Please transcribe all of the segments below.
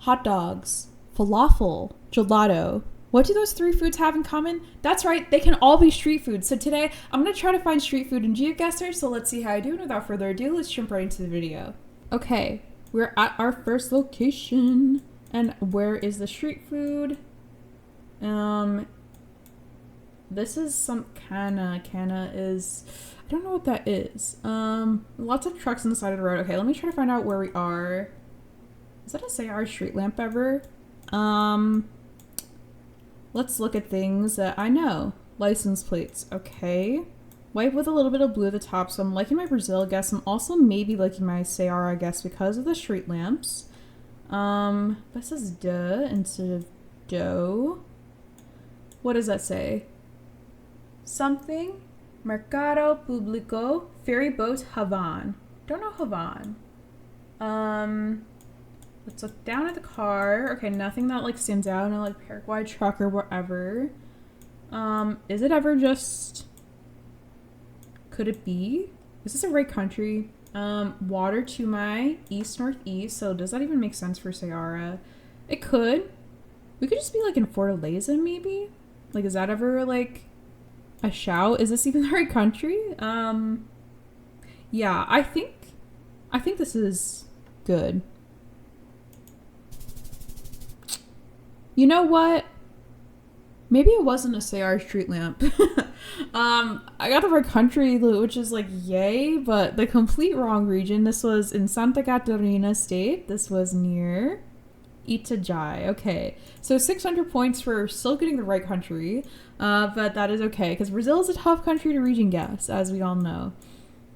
hot dogs, falafel, gelato. What do those three foods have in common? That's right, they can all be street food. So today, I'm going to try to find street food in Geoguessr, so let's see how I do. And without further ado, let's jump right into the video. Okay, we're at our first location. And where is the street food? This is some canna is, I don't know what that is. Lots of trucks on the side of the road. Okay, let me try to find out where we are. Is that a say our street lamp ever? Let's look at things that I know. License plates, okay. White with a little bit of blue at the top, so I'm liking my Brazil, I guess. I'm also maybe liking my Seara, I guess, because of the street lamps. This is duh instead of dough. What does that say? Something. Mercado Público. Ferry boat Havan. Don't know Havan. Let's look down at the car. Okay, nothing that like stands out. No like Paraguay truck or whatever. Is it ever just... Could it be? Is this a right country? Water to my east northeast. So does that even make sense for Seara? It could. We could just be like in Fortaleza maybe? Like is that ever like a shout? Is this even the right country? Yeah, I think this is good. You know what? Maybe it wasn't a Seara street lamp. I got the right country, which is like yay, but the complete wrong region. This was in Santa Catarina state. This was near Itajai. Okay, so 600 points for still getting the right country, but that is okay because Brazil is a tough country to region guess, as we all know.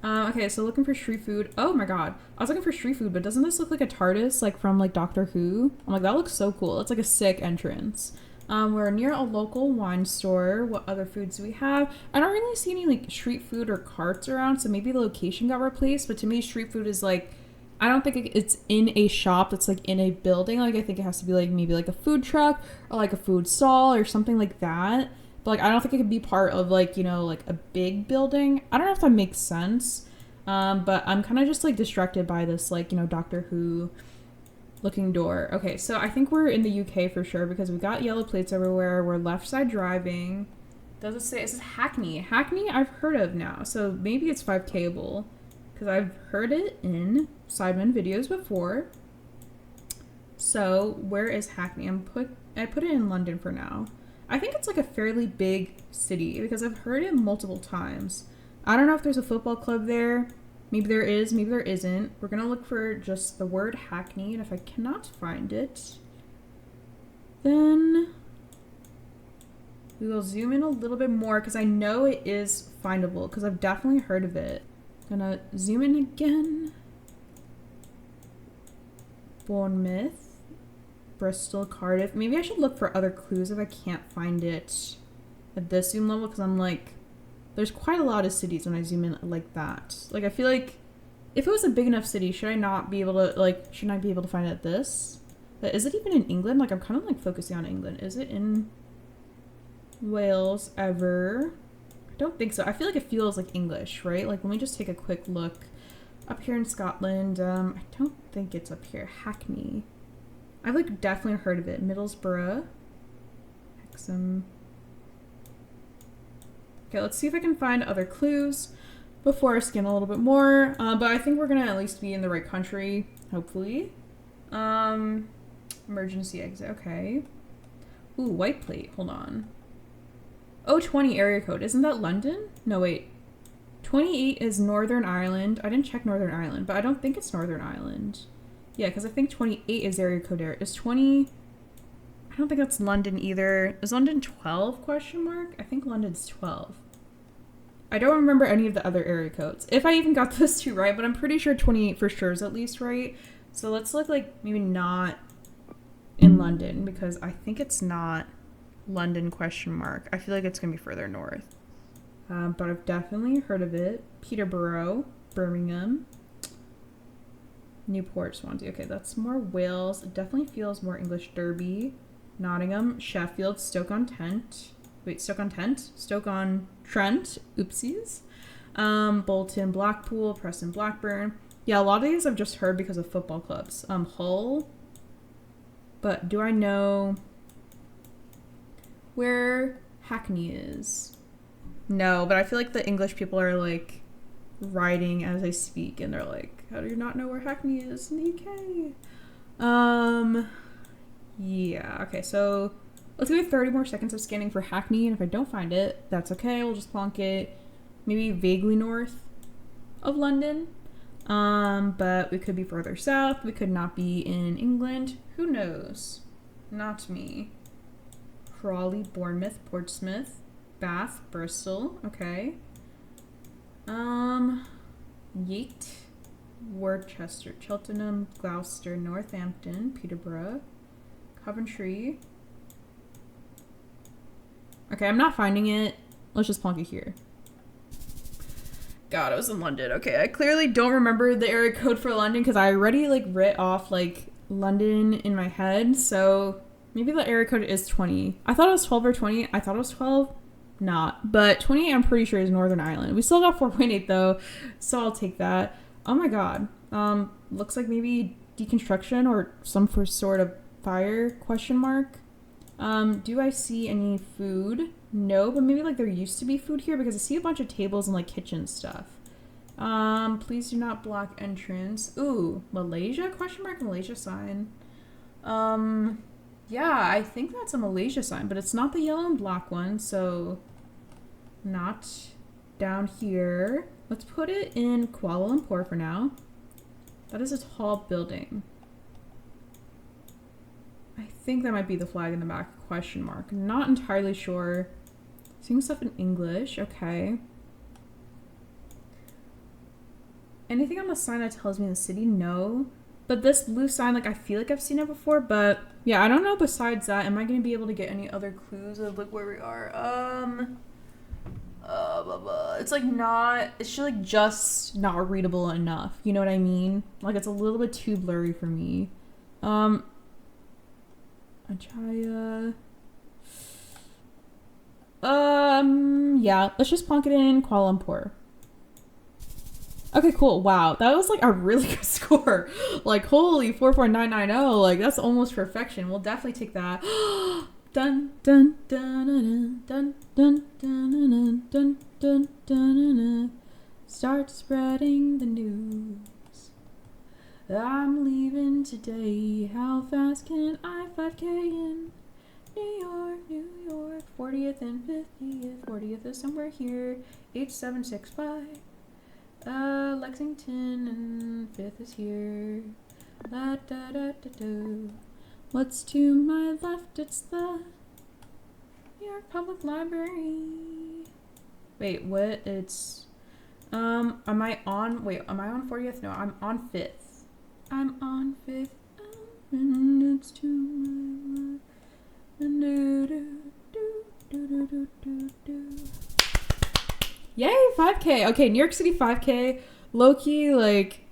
Okay, so looking for street food. Oh my god, I was looking for street food, but doesn't this look like a TARDIS, like from like Doctor Who? I'm like, that looks so cool. It's like a sick entrance. We're near a local wine store. What other foods do we have? I don't really see any like street food or carts around, so maybe the location got replaced. But to me, street food is like, I don't think it's in a shop that's like in a building. Like I think it has to be like maybe like a food truck or like a food stall or something like that. But like I don't think it could be part of like, you know, like a big building. I don't know if that makes sense. But I'm kind of just like distracted by this like, you know, Doctor Who looking door. Okay, so I think we're in the UK for sure because we got yellow plates everywhere. We're left side driving. Does it say, it says Hackney. Hackney I've heard of now. So maybe it's 5 cable because I've heard it in Sidemen videos before. So where is Hackney? I put it in London for now. I think it's like a fairly big city because I've heard it multiple times. I don't know if there's a football club there. Maybe there is, maybe there isn't. We're gonna look for just the word Hackney, and if I cannot find it, then we will zoom in a little bit more because I know it is findable because I've definitely heard of it. Gonna zoom in again. Bournemouth, Bristol, Cardiff. Maybe I should look for other clues if I can't find it at this zoom level because I'm like, there's quite a lot of cities when I zoom in like that. Like I feel like if it was a big enough city, shouldn't I be able to find it at this? But is it even in England? Like I'm kind of like focusing on England. Is it in Wales ever? I don't think so. I feel like it feels like English, right? Like let me just take a quick look up here in Scotland. I don't think it's up here. Hackney. I've like definitely heard of it. Middlesbrough. Hexham. Okay, let's see if I can find other clues before I scan a little bit more. But I think we're gonna at least be in the right country, hopefully. Emergency exit, okay. Ooh, white plate, hold on. Oh, 20 area code, isn't that London? No, wait. 28 is Northern Ireland. I didn't check Northern Ireland, but I don't think it's Northern Ireland. Yeah, because I think 28 is area code there. Is 20... I don't think that's London either. Is London 12 question mark? I think London's 12. I don't remember any of the other area codes. If I even got those two right, but I'm pretty sure 28 for sure is at least right. So let's look like maybe not in London because I think it's not London question mark. I feel like it's going to be further north. But I've definitely heard of it. Peterborough, Birmingham, Newport, Swansea. Okay, that's more Wales. It definitely feels more English. Derby, Nottingham, Sheffield, Stoke-on-Trent. Wait, Stoke-on-Trent? Stoke-on-Trent. Oopsies. Bolton, Blackpool, Preston, Blackburn. Yeah, a lot of these I've just heard because of football clubs. Hull. but do I know where Hackney is? No, but I feel like the English people are like writing as I speak, and they're like, how do you not know where Hackney is in the UK? Yeah, okay, so let's give it 30 more seconds of scanning for Hackney, and if I don't find it, that's okay. We'll just plonk it maybe vaguely north of London. But we could be further south. We could not be in England. Who knows? Not me. Crawley, Bournemouth, Portsmouth, Bath, Bristol. Okay. Yate, Worcester, Cheltenham, Gloucester, Northampton, Peterborough, Coventry. Okay, I'm not finding it. Let's just plonk it here. God, I was in London. Okay, I clearly don't remember the area code for London because I already like writ off like London in my head. So maybe the area code is 20. I thought it was 12 or 20. I thought it was 12. Not. But 28 I'm pretty sure is Northern Ireland. We still got 4.8 though, so I'll take that. Oh my god. Looks like maybe deconstruction or some sort of fire, question mark. Do I see any food? No, but maybe like there used to be food here because I see a bunch of tables and like kitchen stuff. Please do not block entrance. Ooh, Malaysia? Question mark, Malaysia sign. Yeah, I think that's a Malaysia sign, but it's not the yellow and black one, so not down here. Let's put it in Kuala Lumpur for now. That is a tall building. I think that might be the flag in the back, question mark. Not entirely sure. Seeing stuff in English, okay. Anything on the sign that tells me the city? No. But this blue sign, like I feel like I've seen it before, but yeah, I don't know besides that. Am I gonna be able to get any other clues of like where we are? It's like not, it's just like just not readable enough. You know what I mean? Like it's a little bit too blurry for me. Ajaya. Yeah, let's just plonk it in Kuala Lumpur. Okay, cool. Wow, that was like a really good score. Like, holy 44990. Like, that's almost perfection. We'll definitely take that. Dun dun dun dun dun dun dun dun dun. Start spreading the news. I'm leaving today. How fast can I 5K in New York, New York? 40th and 50th. 40th is somewhere here. 8765. Lexington and 5th is here. La da da da da. What's to my left? It's the New York Public Library. Wait, what? It's am I on 40th? No, I'm on 5th. I'm on 5th. And it's to my left. Do, do, do, do, do, do, do. Yay, 5K. Okay, New York City 5K. Low-key, like,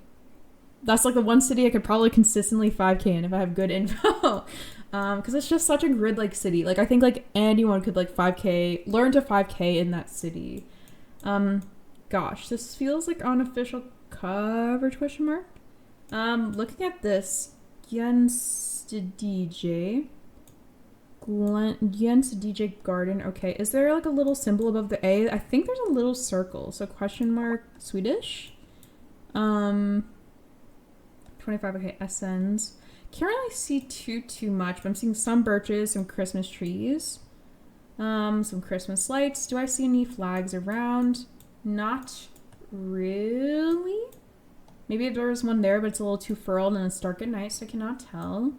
that's like the one city I could probably consistently 5K in if I have good info. Because it's just such a grid-like city. Like, I think, like, anyone could, like, 5K, learn to 5K in that city. Gosh, this feels like unofficial coverage, question mark. Looking at this, Jens DJ Garden. Okay, is there like a little symbol above the A? I think there's a little circle. So question mark Swedish. 25. Okay, SNs. Can't really see too much, but I'm seeing some birches, some Christmas trees, some Christmas lights. Do I see any flags around? Not really. Maybe there's one there, but it's a little too furled and it's dark at night, so I cannot tell.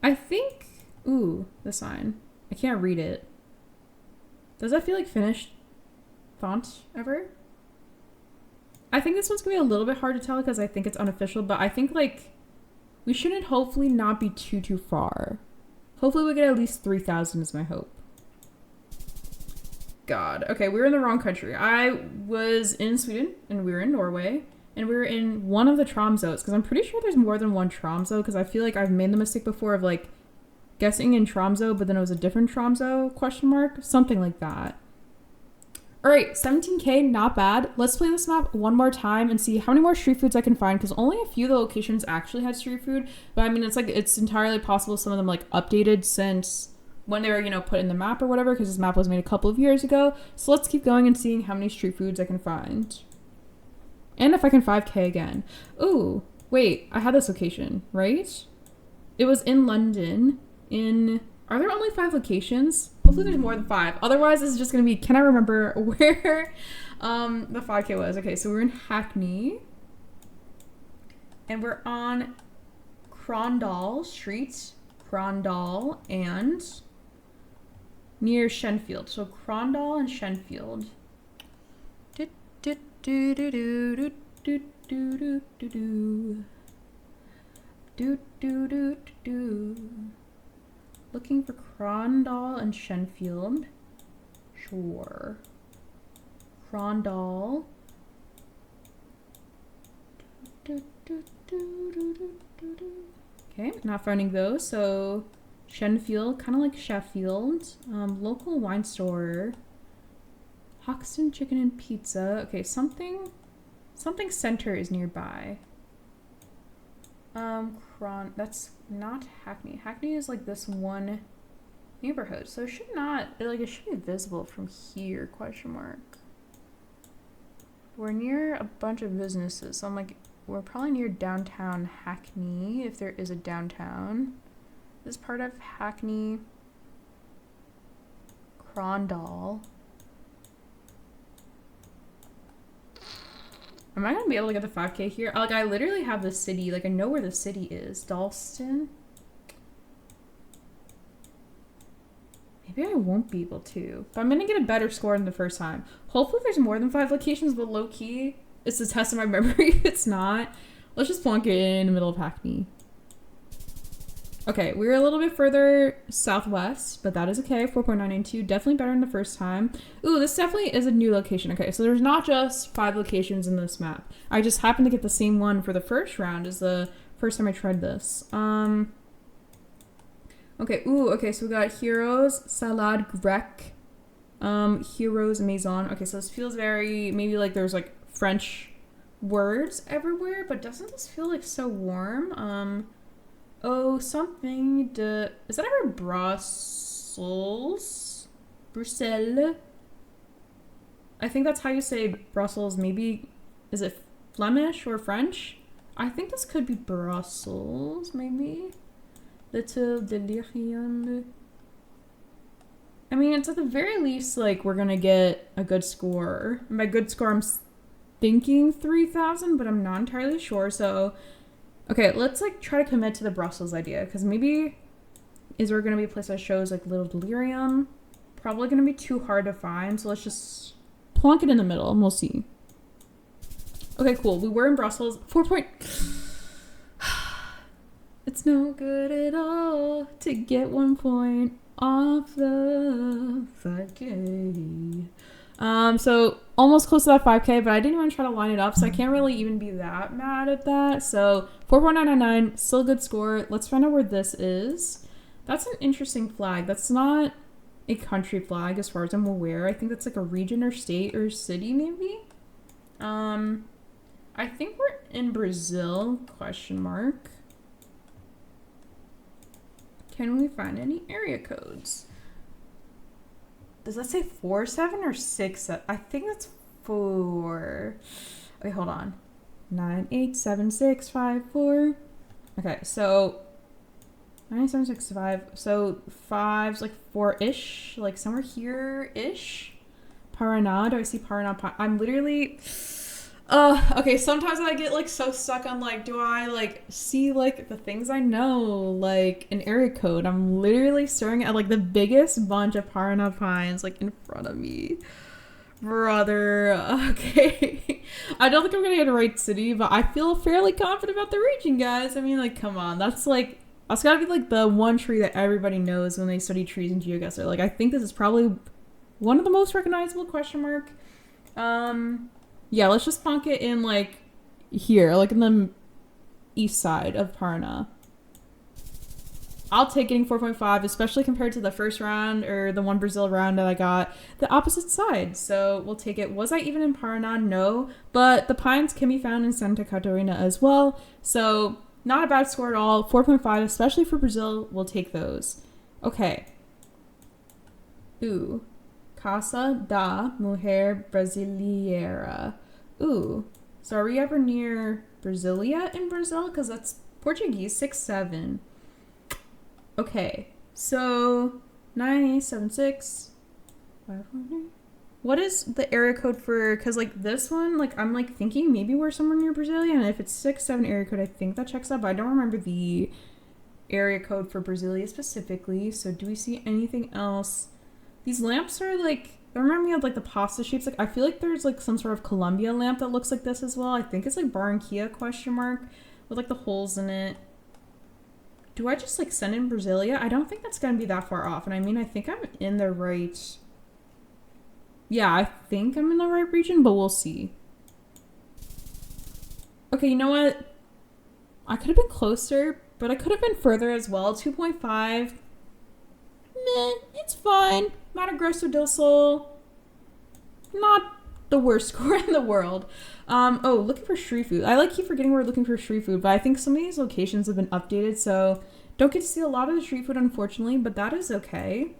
I think. Ooh, the sign. I can't read it. Does that feel like finished font ever? I think this one's gonna be a little bit hard to tell because I think it's unofficial, but I think like we shouldn't hopefully not be too far. Hopefully we get at least 3,000 is my hope. God. Okay, we were in the wrong country. I was in Sweden and we were in Norway and we were in one of the Tromsos because I'm pretty sure there's more than one Tromso because I feel like I've made the mistake before of like guessing in Tromso, but then it was a different Tromso, question mark, something like that. All right, 17K, not bad. Let's play this map one more time and see how many more street foods I can find, because only a few of the locations actually had street food. But I mean, it's entirely possible some of them like updated since when they were, put in the map or whatever, because this map was made a couple of years ago. So let's keep going and seeing how many street foods I can find. And if I can 5K again. Ooh, wait, I had this location, right? It was in London. Are there only 5 locations? Hopefully there's more than 5. Otherwise, this is just going to be, can I remember where the 5K was? Okay, so we're in Hackney. And we're on Crondall Street. Crondall and near Shenfield. So Crondall and Shenfield. Looking for Crondall and Shenfield. Sure. Crondall. Okay, not finding those. So Shenfield, kind of like Sheffield. Local wine store. Hoxton Chicken and Pizza. Okay, something center is nearby. That's not Hackney. Hackney is like this one neighborhood, so it should not, it should be visible from here, question mark. We're near a bunch of businesses, so I'm like, we're probably near downtown Hackney, if there is a downtown. This part of Hackney. Crondall. Am I gonna be able to get the 5K here? Like, I literally have the city. Like, I know where the city is. Dalston? Maybe I won't be able to. But I'm gonna get a better score than the first time. Hopefully there's more than 5 locations, but low-key, it's a test of my memory if it's not. Let's just plonk it in the middle of Hackney. Okay, we're a little bit further southwest, but that is okay. 4.992, definitely better than the first time. Ooh, this definitely is a new location. Okay, so there's not just 5 locations in this map. I just happened to get the same one for the first round as the first time I tried this. Okay, ooh, okay, so we got Heroes, Salade Grec, Heroes Maison. Okay, so this feels very, maybe like there's like French words everywhere, but doesn't this feel like so warm? Oh, something de... Is that ever Brussels? Bruxelles? I think that's how you say Brussels. Maybe... Is it Flemish or French? I think this could be Brussels, maybe? Little delirium. I mean, it's at the very least, like, we're gonna get a good score. And by good score, I'm thinking 3,000, but I'm not entirely sure, so... Okay, let's like try to commit to the Brussels idea, because maybe is there going to be a place that shows like Little Delirium? Probably going to be too hard to find, so let's just plonk it in the middle and we'll see. Okay, cool. We were in Brussels. 4 point... It's no good at all to get 1 point off the 5K. So almost close to that 5K, but I didn't even try to line it up, so I can't really even be that mad at that. So 4.999, still a good score. Let's find out where this is. That's an interesting flag. That's not a country flag as far as I'm aware. I think that's like a region or state or city maybe. I think we're in Brazil, question mark. Can we find any area codes? Does that say 47 or 6? I think that's 4. Okay, hold on. 987654. Okay, so 9765. So 5's like 4-ish, like somewhere here-ish. Paraná. Do I see Paraná? I'm literally... okay, sometimes I get like so stuck on like, do I like see like the things I know, like an area code? I'm literally staring at like the biggest bunch of Paraná pines like in front of me. Brother, okay. I don't think I'm gonna get a right city, but I feel fairly confident about the region, guys. I mean, like, come on. That's gotta be like the one tree that everybody knows when they study trees in Geoguessr. Like, I think this is probably one of the most recognizable, question mark. Yeah, let's just plonk it in, like, here, like in the east side of Paraná. I'll take getting 4.5, especially compared to the first round or the one Brazil round that I got the opposite side. So we'll take it. Was I even in Paraná? No. But the pines can be found in Santa Catarina as well. So not a bad score at all. 4.5, especially for Brazil. We'll take those. Okay. Ooh. Casa da Mulher Brasileira. Ooh. So are we ever near Brasilia in Brazil? Because that's Portuguese, 6-7. Okay, so 9876 500. What is the area code for? Because like this one, like I'm like thinking maybe we're somewhere near Brasilia, and if it's 6-7 area code, I think that checks out. But I don't remember the area code for Brasilia specifically. So do we see anything else? These lamps are like, they remind me of like the pasta shapes. Like I feel like there's like some sort of Colombia lamp that looks like this as well. I think it's like Barranquilla ? With like the holes in it. Do I just like send in Brasilia? I don't think that's going to be that far off. And I mean, I think I'm in the right... Yeah, I think I'm in the right region, but we'll see. Okay, you know what? I could have been closer, but I could have been further as well. 2.5. Meh, it's fine. Mato Grosso do Sul. Not the worst score in the world. Oh, looking for street food. I like keep forgetting we're looking for street food, but I think some of these locations have been updated, so don't get to see a lot of the street food, unfortunately, but that is okay.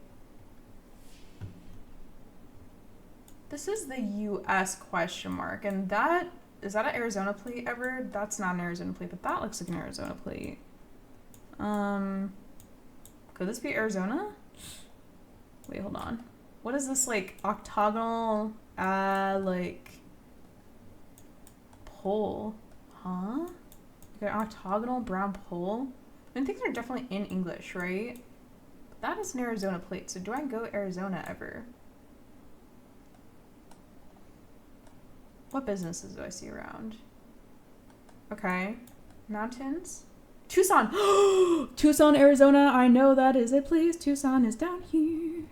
This is the U.S. ? And that, is that an Arizona plate ever? That's not an Arizona plate, but that looks like an Arizona plate. Could this be Arizona? Wait, hold on. What is this, like, octagonal, like... pole, huh? Okay, octagonal brown pole. I mean, things are definitely in English, right? But that is an Arizona plate. So do I go Arizona ever? What businesses do I see around? Okay, mountains. Tucson. Tucson, Arizona. I know that is a place. Tucson is down here.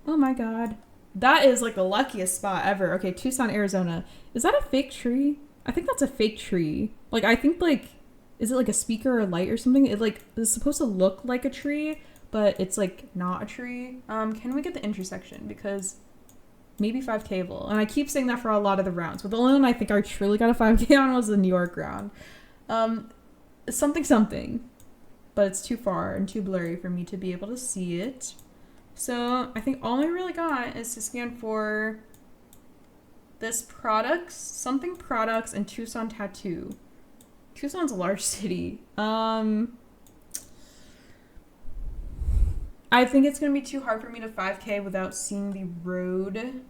Oh my god, that is like the luckiest spot ever. Okay, Tucson, Arizona. Is that a fake tree? I think that's a fake tree. Like, I think, like, is it like a speaker or light or something? It, like, is supposed to look like a tree, but it's, like, not a tree. Can we get the intersection? Because maybe 5K will. And I keep saying that for a lot of the rounds. But the only one I think I truly got a 5K on was the New York round. Something. But it's too far and too blurry for me to be able to see it. So, I think all I really got is to scan for... this products, and Tucson tattoo. Tucson's a large city. I think it's going to be too hard for me to 5K without seeing the road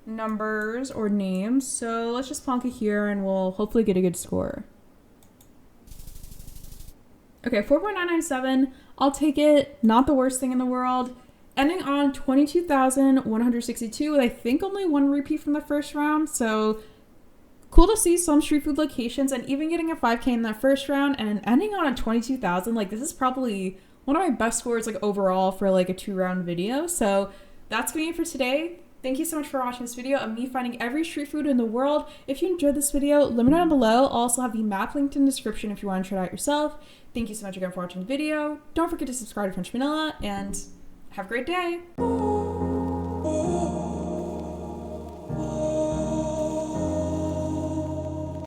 numbers or names. So let's just plonk it here and we'll hopefully get a good score. Okay, 4.997. I'll take it. Not the worst thing in the world. Ending on 22,162 with I think only one repeat from the first round. So cool to see some street food locations and even getting a 5K in that first round and ending on a 22,000. Like, this is probably one of my best scores like overall for like a 2-round video. So that's gonna be it for today. Thank you so much for watching this video of me finding every street food in the world. If you enjoyed this video, let me know down below. I'll also have the map linked in the description if you want to try it out yourself. Thank you so much again for watching the video. Don't forget to subscribe to French Vanilla and have a great day.